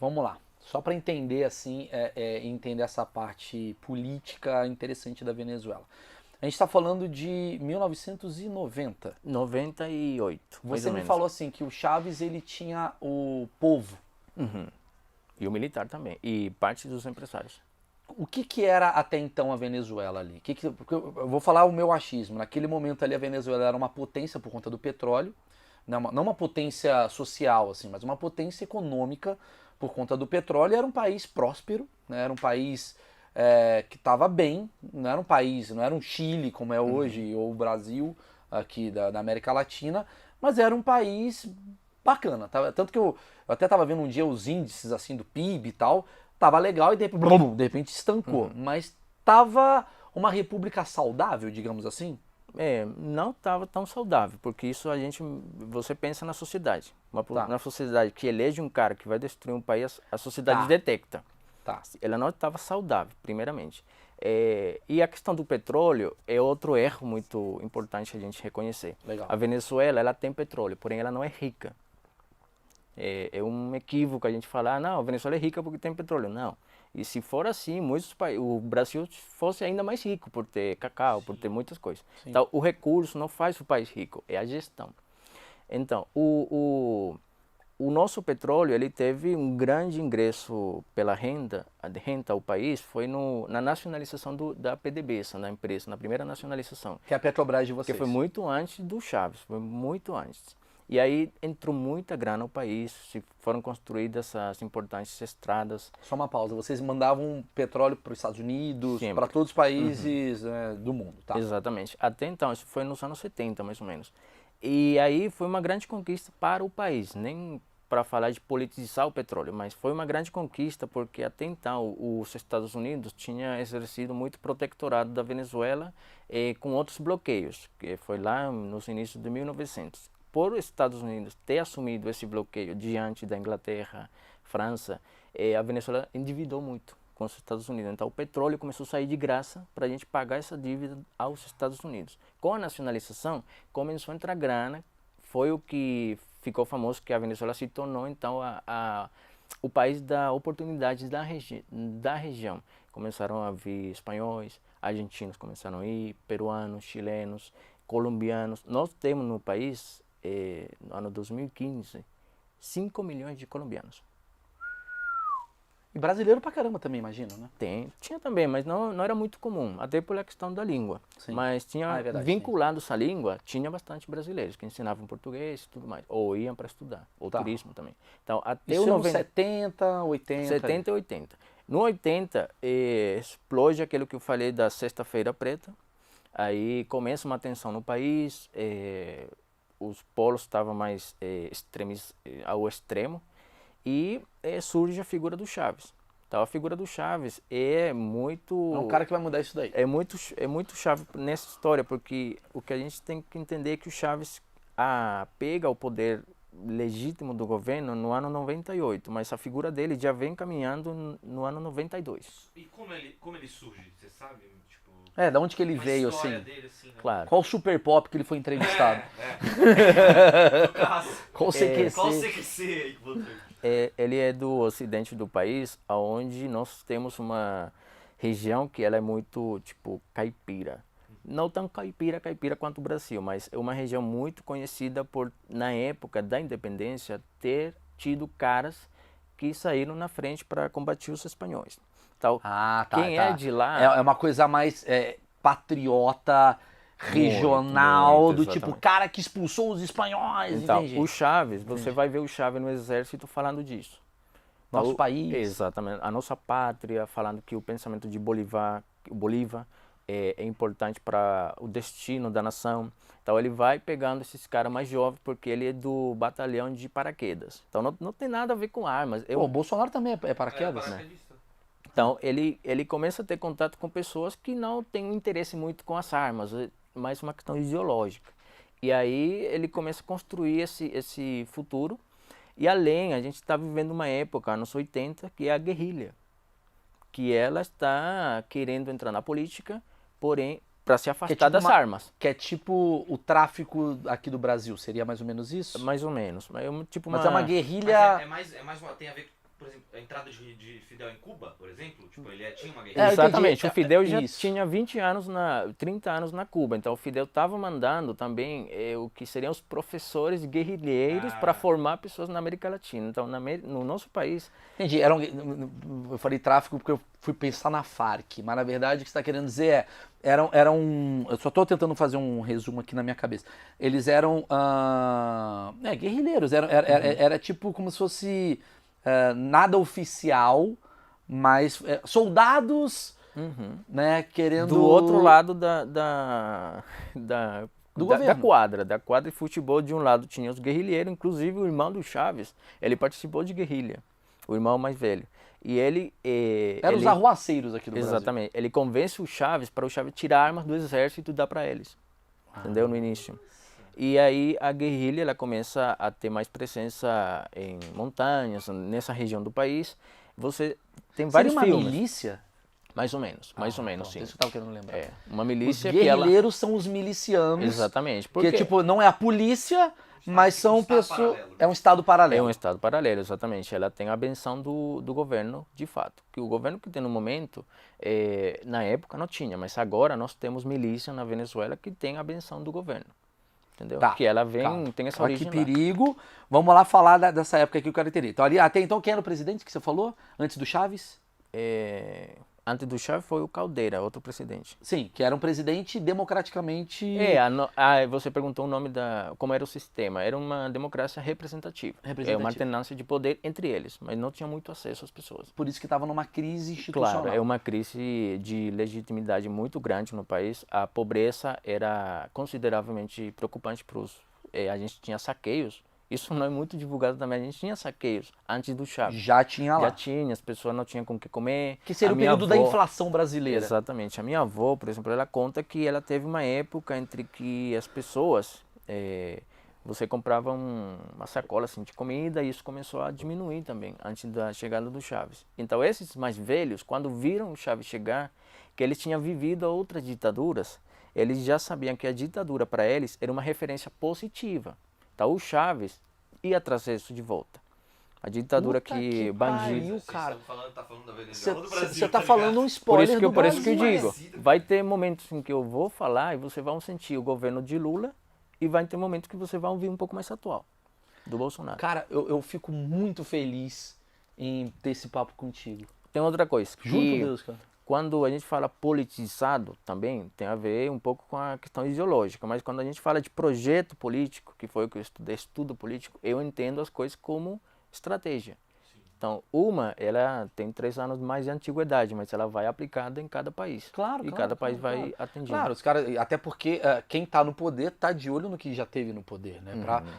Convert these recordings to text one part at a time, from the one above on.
Vamos lá. Só para entender assim, entender essa parte política interessante da Venezuela. A gente está falando de 1990. 98, mais Você ou me menos. falou assim que o Chaves ele tinha o povo. Uhum. E o militar também. E parte dos empresários. O que, que era até então a Venezuela ali? Porque eu vou falar o meu achismo. Naquele momento ali a Venezuela era uma potência por conta do petróleo, não uma potência social assim, mas uma potência econômica por conta do petróleo. Era um país próspero, né? Era um país que estava bem. Não era um país, não era um Chile como é hoje ou o Brasil aqui da América Latina, mas era um país bacana. Tá? Tanto que eu até estava vendo um dia os índices assim do PIB e tal, tava legal e de repente estancou. Mas tava uma república saudável, digamos assim. Não estava tão saudável, porque isso você pensa na sociedade. Tá, Na sociedade que elege um cara que vai destruir um país, a sociedade tá, detecta. tá. Ela não estava saudável, primeiramente. E a questão do petróleo é outro erro muito importante a gente reconhecer. Legal. A Venezuela, ela tem petróleo, porém ela não é rica. É um equívoco a gente falar, não, a Venezuela é rica porque tem petróleo. Não. E se for assim, muitos países, o Brasil fosse ainda mais rico por ter cacau, por ter muitas coisas. Sim. Então, o recurso não faz o país rico, é a gestão. Então, o nosso petróleo, ele teve um grande ingresso pela renda, a renda ao país, foi na nacionalização da PDVSA, na empresa, na primeira nacionalização, Que é a Petrobras de que foi vocês. muito antes do Chaves, foi muito antes. E aí entrou muita grana ao país, foram construídas essas importantes estradas, Só uma pausa. Vocês mandavam petróleo para os Estados Unidos, para sempre. todos os países do mundo, tá? Exatamente. Até então, isso foi nos anos 70, mais ou menos. E aí foi uma grande conquista para o país, nem para falar de politizar o petróleo, mas foi uma grande conquista porque até então os Estados Unidos tinham exercido muito protetorado da Venezuela com outros bloqueios, que foi lá nos inícios de 1900. Por os Estados Unidos ter assumido esse bloqueio diante da Inglaterra, França, a Venezuela endividou muito com os Estados Unidos. Então o petróleo começou a sair de graça para a gente pagar essa dívida aos Estados Unidos. Com a nacionalização, começou a entrar grana, foi o que ficou famoso que a Venezuela se tornou então o país da oportunidade da região. Começaram a vir espanhóis, argentinos começaram a ir, peruanos, chilenos, colombianos. Nós temos no país, no ano 2015, 5 milhões de colombianos. E brasileiro pra caramba também, imagino, né? Tinha também, mas não era muito comum, até pela questão da língua. Sim. Mas Ah, tinha, é verdade, sim. vinculados à língua, tinha bastante brasileiros que ensinavam português e tudo mais, ou iam para estudar, ou Tá. turismo também. Então, até o Isso é uns 90, 70, 80 ali. 70 e 80. No 80, explode aquilo que eu falei da Sexta-feira Preta, aí começa uma tensão no país, os polos estavam mais ao extremo, e surge a figura do Chaves. Então a figura do Chaves É um cara que vai mudar isso daí. é muito chave nessa história, porque o que a gente tem que entender é que o Chaves pega o poder legítimo do governo no ano 98, mas a figura dele já vem caminhando no ano 92. E como ele surge, você sabe? Tipo, Da onde que ele uma veio, história assim? dele, assim, né? Claro. Qual super pop que ele foi entrevistado? No caso, Qual CQC? qual CQC aí que botou? Ele é do ocidente do país, onde nós temos uma região que ela é muito, tipo, caipira. Não tão caipira quanto o Brasil, mas é uma região muito conhecida por, na época da independência, ter tido caras que saíram na frente para combater os espanhóis. Então, Ah, tá, quem é tá. de É lá, uma coisa mais patriota, regional, muito, do tipo, exatamente. cara que expulsou os espanhóis, Então, entende? o Chaves, você vai ver o Chaves no exército falando disso. Nosso Então, país. exatamente. A nossa pátria, falando que o pensamento de Bolívar é importante para o destino da nação. Então ele vai pegando esses caras mais jovens, porque ele é do batalhão de paraquedas. Então não tem nada a ver com armas. Pô, o Bolsonaro também é paraquedas, né? Paraquedista. Então ele começa a ter contato com pessoas que não têm um interesse muito com as armas, é mais uma questão ideológica. E aí ele começa a construir esse futuro. E além, a gente está vivendo uma época, anos 80, que é a guerrilha, que ela está querendo entrar na política, porém, para se afastar das armas. Que é tipo o tráfico aqui do Brasil, seria mais ou menos isso? Mais ou menos. Mas é tipo Mas é uma Mas guerrilha. é mais tem a ver por exemplo, a entrada de Fidel em Cuba, por exemplo? Tipo, ele tinha uma É, guerra. eu Exatamente, entendi. o Fidel já Isso. tinha 30 anos na Cuba, então o Fidel estava mandando também o que seriam os professores guerrilheiros para formar pessoas na América Latina. Então, no nosso país, Entendi. Eu falei tráfico porque eu fui pensar na Farc, mas na verdade o que você está querendo dizer eu só estou tentando fazer um resumo aqui na minha cabeça. Eles eram guerrilheiros, era tipo como se fosse nada oficial, mas soldados, né, querendo... do outro lado da governo. da quadra de futebol, de um lado tinha os guerrilheiros, inclusive o irmão do Chaves, ele participou de guerrilha, o irmão mais velho. E ele... Eram os arruaceiros aqui do Brasil. Exatamente. Ele convence o Chaves para o Chaves tirar armas do exército e dar para eles. Entendeu? No início. E aí a guerrilha ela começa a ter mais presença em montanhas, nessa região do país. Você tem vários Seria uma filmes. milícia? Mais ou menos, sim. Isso que eu tava querendo lembrar. É, uma Os milícia que ela... guerrilheiros são os milicianos. Exatamente. Porque, tipo, não é a polícia, mas são pessoas... É um estado É paralelo. um estado paralelo, exatamente. Ela tem a benção do governo, de fato. Que o governo que tem no momento, na época não tinha, mas agora nós temos milícia na Venezuela que tem a benção do governo. Entendeu? Tá, Que ela vem, calma. tem essa Olha origem que lá. perigo. Vamos lá falar dessa época que eu quero entender. Então, ali, até então, quem era o presidente que você falou? Antes do Chaves? Antes do Chávez foi o Caldeira, outro presidente. Sim, que era um presidente democraticamente... Você perguntou o nome como era o sistema. Era uma democracia representativa. É uma alternância de poder entre eles, mas não tinha muito acesso às pessoas. Por isso que estava numa crise institucional. Claro, é uma crise de legitimidade muito grande no país. A pobreza era consideravelmente preocupante para os... a gente tinha saqueios. Isso não é muito divulgado também. A gente tinha saqueios antes do Chávez. Já tinha lá. Já tinha, as pessoas não tinham com o que comer. Que seria o período da inflação brasileira. Exatamente. A minha avó, por exemplo, ela conta que ela teve uma época entre que as pessoas... você comprava uma sacola assim, de comida e isso começou a diminuir também, antes da chegada do Chávez. Então esses mais velhos, quando viram o Chávez chegar, que eles tinham vivido outras ditaduras, eles já sabiam que a ditadura para eles era uma referência positiva. Então o Chaves ia trazer isso de volta. A ditadura que bandido... cara. Tá falando da Venezuela do Brasil, Você tá falando um spoiler do Por isso que eu Brasil. digo, vai ter momentos em que eu vou falar e você vai sentir o governo de Lula e vai ter momentos que você vai ouvir um pouco mais atual, do Bolsonaro. Cara, eu fico muito feliz em ter esse papo contigo. Tem outra coisa, Juro por Deus, cara. Quando a gente fala politizado, também tem a ver um pouco com a questão ideológica, mas quando a gente fala de projeto político, que foi o que eu estudei, estudo político, eu entendo as coisas como estratégia. Então, ela tem 3 anos mais de antiguidade, mas ela vai aplicada em cada país. Claro, e cada país vai atendendo. Claro, os caras, até porque quem tá no poder tá de olho no que já teve no poder, né?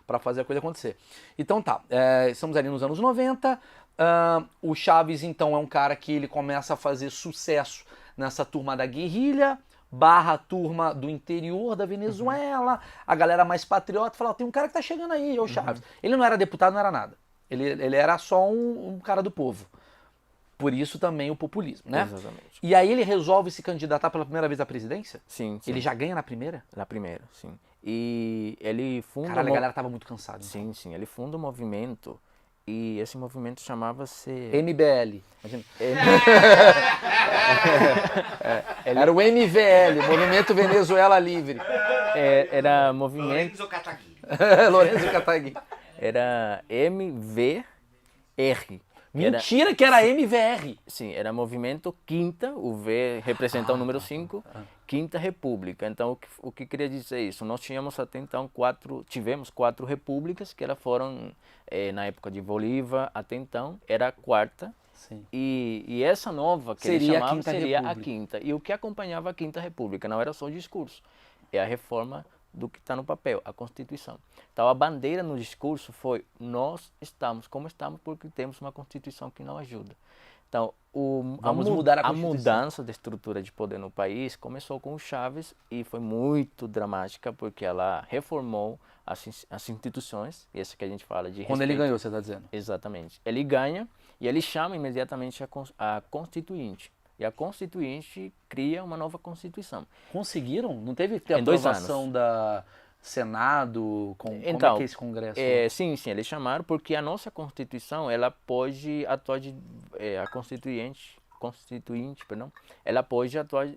Pra fazer a coisa acontecer. Então tá, estamos ali nos anos 90. O Chaves, então, é um cara que ele começa a fazer sucesso nessa turma da guerrilha, barra turma do interior da Venezuela, a galera mais patriota fala, tem um cara que tá chegando aí, é o Chaves. Ele não era deputado, não era nada. Ele era só um cara do povo. Por isso também o populismo, né? Exatamente. E aí ele resolve se candidatar pela primeira vez à presidência? Sim. Ele já ganha na primeira? Na primeira, sim. E ele funda... Caralho, a galera tava muito cansada. Então. Sim. Ele funda um movimento e esse movimento chamava-se... MBL. Imagina. Era o MVL, Movimento Venezuela Livre. Era movimento... Lorenzo Catagui. Lorenzo Catagui. Era MVR. Mentira que era MVR. Sim, era Movimento Quinta, o V representa o número 5, Quinta República. Então, o que queria dizer isso? Nós tínhamos até então tivemos 4 repúblicas, que elas foram, na época de Bolívar, até então, era a 4ª. Sim. E essa nova, que eles chamavam, seria a 5ª. E o que acompanhava a 5ª República? Não era só o discurso, é a reforma do que está no papel, a Constituição. Então a bandeira no discurso foi: nós estamos como estamos porque temos uma Constituição que não ajuda. Então a mudança da estrutura de poder no país começou com o Chaves e foi muito dramática porque ela reformou as instituições, essa que a gente fala de respeito. Quando ele ganhou, você está dizendo? Exatamente. Ele ganha e ele chama imediatamente a Constituinte. E a Constituinte cria uma nova Constituição. Conseguiram? Não teve Em 2 aprovação anos. Senado? Como é Então, que é esse Congresso? sim, eles chamaram porque a nossa Constituição, ela pode atuar a Constituinte, perdão, ela pode atuar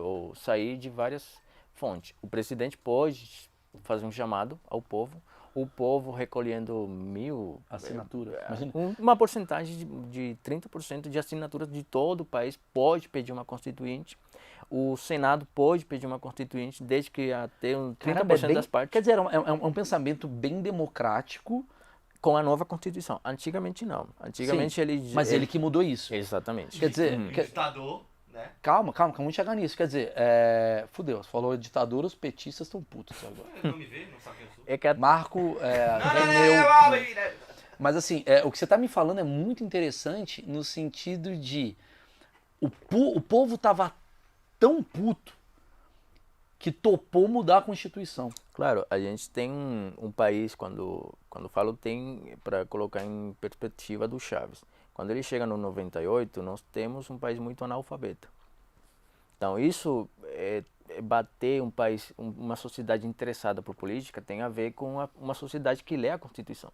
ou sair de várias fontes. O presidente pode fazer um chamado ao povo, o povo recolhendo 1.000 Assinatura. Imagina. uma porcentagem de 30% de assinaturas de todo o país pode pedir uma constituinte. O Senado pode pedir uma constituinte desde que até 30% Caramba, das partes. Quer dizer, é um pensamento bem democrático. Com a nova Constituição. Antigamente não. Antigamente Sim, ele... mas ele que mudou isso. Exatamente. Quer dizer, Um ditador, né? calma, vamos chegar nisso. Quer dizer, fudeu, você falou ditadura, os petistas estão putos agora. Não me vê, não sabe quem eu sou. É que Marco, Reneu. Mas assim, o que você está me falando é muito interessante no sentido de o povo tava tão puto que topou mudar a Constituição. Claro, a gente tem um país, quando falo tem, para colocar em perspectiva do Chaves. Quando ele chega no 98, nós temos um país muito analfabeto. Então isso bater um país, uma sociedade interessada por política tem a ver com uma sociedade que lê a Constituição.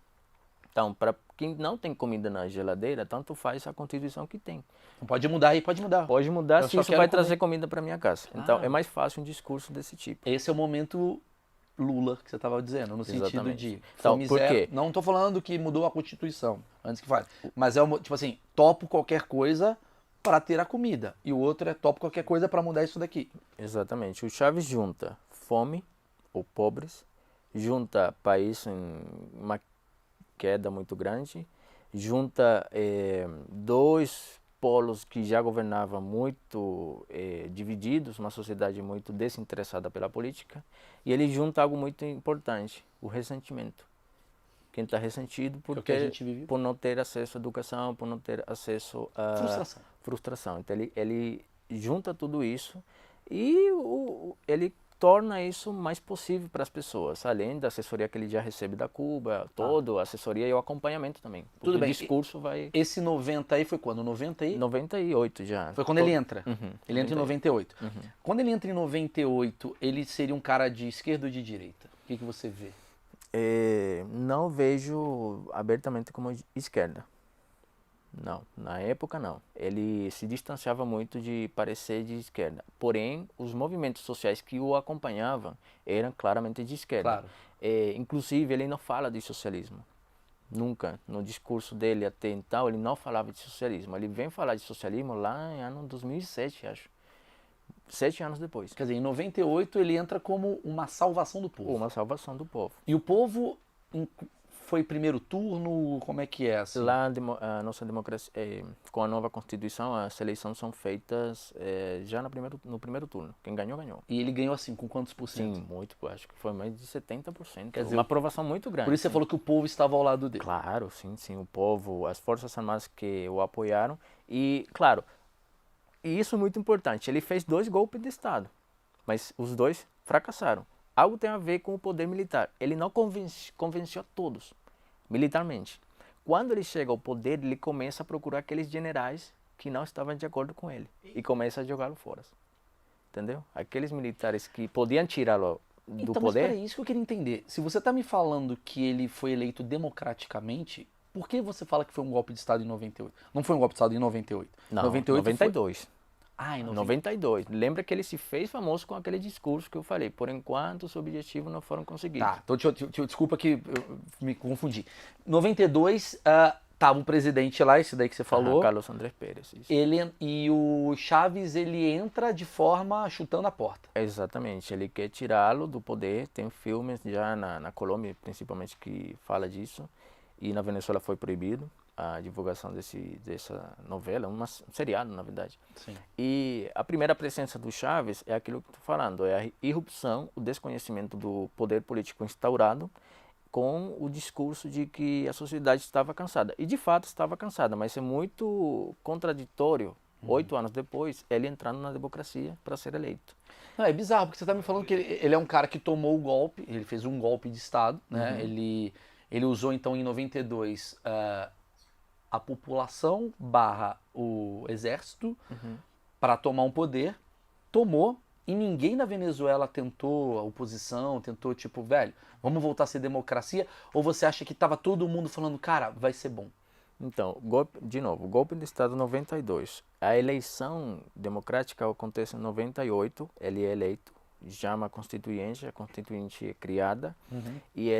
Então, para quem não tem comida na geladeira, tanto faz a Constituição que tem. Pode mudar aí, pode mudar. Pode mudar Eu se só isso quero vai comer. trazer comida para minha casa. Então, é mais fácil um discurso desse tipo. Esse é o momento Lula que você estava dizendo, no sentido Exatamente. de Então, fome por zero. quê? Não estou falando que mudou a Constituição, antes que fale. Mas tipo assim, topo qualquer coisa para ter a comida. E o outro é topo qualquer coisa para mudar isso daqui. Exatamente. O Chaves junta fome, ou pobres, junta país em uma queda muito grande, junta dois polos que já governavam muito divididos, uma sociedade muito desinteressada pela política, e ele junta algo muito importante, o ressentimento. Quem está ressentido É o que a gente vive. por não ter acesso à educação, por não ter acesso à frustração. Então ele junta tudo isso e ele torna isso mais possível para as pessoas, além da assessoria que ele já recebe da Cuba, a assessoria e o acompanhamento também. Tudo bem. O discurso vai... Esse 90 aí foi quando? 90 aí? 98 já. Foi quando ele entra. Uhum, Ele entra em 98. Quando ele entra em 98, ele seria um cara de esquerda ou de direita? O que você vê? Não vejo abertamente como esquerda. Não, na época não. Ele se distanciava muito de parecer de esquerda. Porém, os movimentos sociais que o acompanhavam eram claramente de esquerda. Claro. Inclusive, ele não fala de socialismo. Nunca. No discurso dele até então, ele não falava de socialismo. Ele vem falar de socialismo lá em ano 2007, acho. 7 anos depois. Quer dizer, em 98 ele entra como uma salvação do povo. Uma salvação do povo. E o povo foi primeiro turno? Como é que é? Assim? Lá a nossa democracia, com a nova Constituição, as eleições são feitas já no primeiro turno. Quem ganhou, ganhou. E ele ganhou assim, com quantos por cento? Sim, muito, acho que foi mais de 70%. Quer dizer, uma aprovação muito grande. Por isso você falou que o povo estava ao lado dele. Claro, sim, o povo, as forças armadas que o apoiaram. E, claro, e isso é muito importante, ele fez 2 golpes de Estado, mas os 2 fracassaram. Algo tem a ver com o poder militar. Ele não convenceu todos, militarmente. Quando ele chega ao poder, ele começa a procurar aqueles generais que não estavam de acordo com ele e começa a jogá-lo fora. Entendeu? Aqueles militares que podiam tirá-lo do Então, poder... mas peraí, isso que eu queria entender. Se você está me falando que ele foi eleito democraticamente, por que você fala que foi um golpe de Estado em 98? Não foi um golpe de Estado em 98? Não, 92. Foi... Ah, em 92. Lembra que ele se fez famoso com aquele discurso que eu falei. Por enquanto, os objetivos não foram conseguidos. Tá, então desculpa que eu me confundi. 92, tava um presidente lá, esse daí que você falou. Carlos Andrés Pérez. Isso. E o Chaves, ele entra de forma chutando a porta. Exatamente. Ele quer tirá-lo do poder. Tem filmes já na Colômbia, principalmente, que fala disso. E na Venezuela foi proibido a divulgação dessa novela, um seriado, na verdade. Sim. E a primeira presença do Chaves é aquilo que estou falando, é a irrupção, o desconhecimento do poder político instaurado com o discurso de que a sociedade estava cansada. E de fato estava cansada, mas é muito contraditório, 8 anos depois, ele entrando na democracia para ser eleito. Não, é bizarro, porque você está me falando que ele é um cara que tomou o golpe, ele fez um golpe de Estado, né? Ele usou então em 92 a população / o exército para tomar um poder, tomou, e ninguém na Venezuela tentou, a oposição, tentou tipo, velho, vamos voltar a ser democracia? Ou você acha que tava todo mundo falando, cara, vai ser bom? Então, de novo, o golpe de Estado 92. A eleição democrática acontece em 98, ele é eleito, chama a Constituinte é criada, e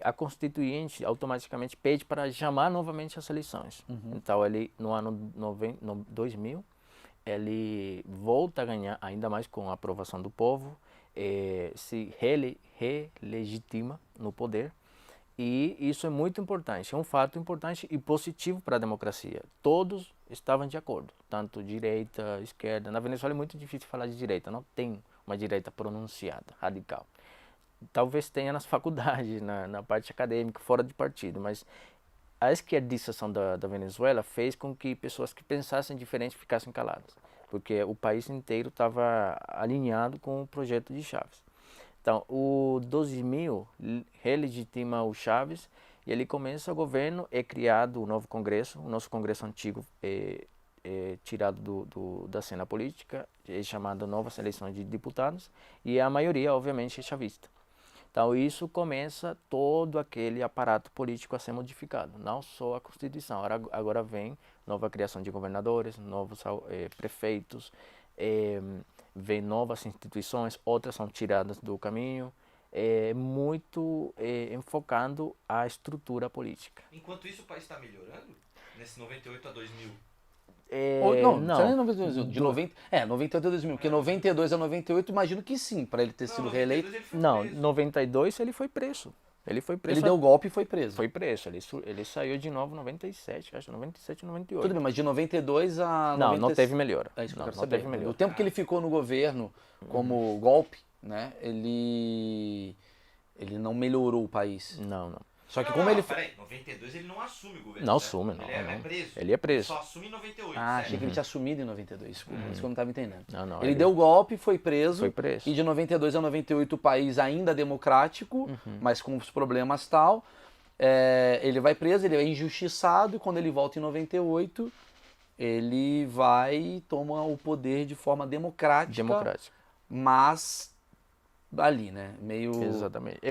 a Constituinte automaticamente pede para chamar novamente as eleições. Então, ele, no ano 2000, ele volta a ganhar, ainda mais com a aprovação do povo, se relegitima no poder. E isso é muito importante, é um fato importante e positivo para a democracia. Todos estavam de acordo, tanto direita, esquerda. Na Venezuela é muito difícil falar de direita, não tem uma direita pronunciada, radical. Talvez tenha nas faculdades, na parte acadêmica, fora de partido, mas a esquerdização da Venezuela fez com que pessoas que pensassem diferente ficassem caladas, porque o país inteiro estava alinhado com o projeto de Chávez. Então, o 2000 relegitima o Chávez e ele começa o governo, é criado o novo Congresso, o nosso Congresso antigo é tirado da cena política, é chamado novas eleições de deputados e a maioria, obviamente, é chavista. Então, isso começa todo aquele aparato político a ser modificado, não só a Constituição. Agora vem nova criação de governadores, novos prefeitos, vem novas instituições, outras são tiradas do caminho, muito enfocando a estrutura política. Enquanto isso, o país está melhorando? Nesse 98 a 2000? Não, 98 a 2000, porque 92 a 98, imagino que sim, para ele ter sido reeleito. Não, 92 ele foi preso. Ele deu golpe e foi preso. Foi preso, ele saiu de novo em 97, acho, 97, 98. Tudo bem, mas de 92 a... Não teve melhora. É isso que eu quero não saber. teve melhora. O tempo que ele ficou no governo como golpe, né, ele não melhorou o país. Não. Só que Peraí, 92 ele não assume o governo. Não assume, não. Ele é preso. Ele é preso. Só assume em 98. achei que ele tinha assumido em 92, desculpa, isso que eu não estava entendendo. Não, ele deu golpe, foi preso, Foi preso. e de 92 a 98 o país ainda democrático, mas com os problemas tal, ele vai preso, ele é injustiçado, e quando ele volta em 98, ele vai e toma o poder de forma democrática. mas ali, né, meio... Exatamente.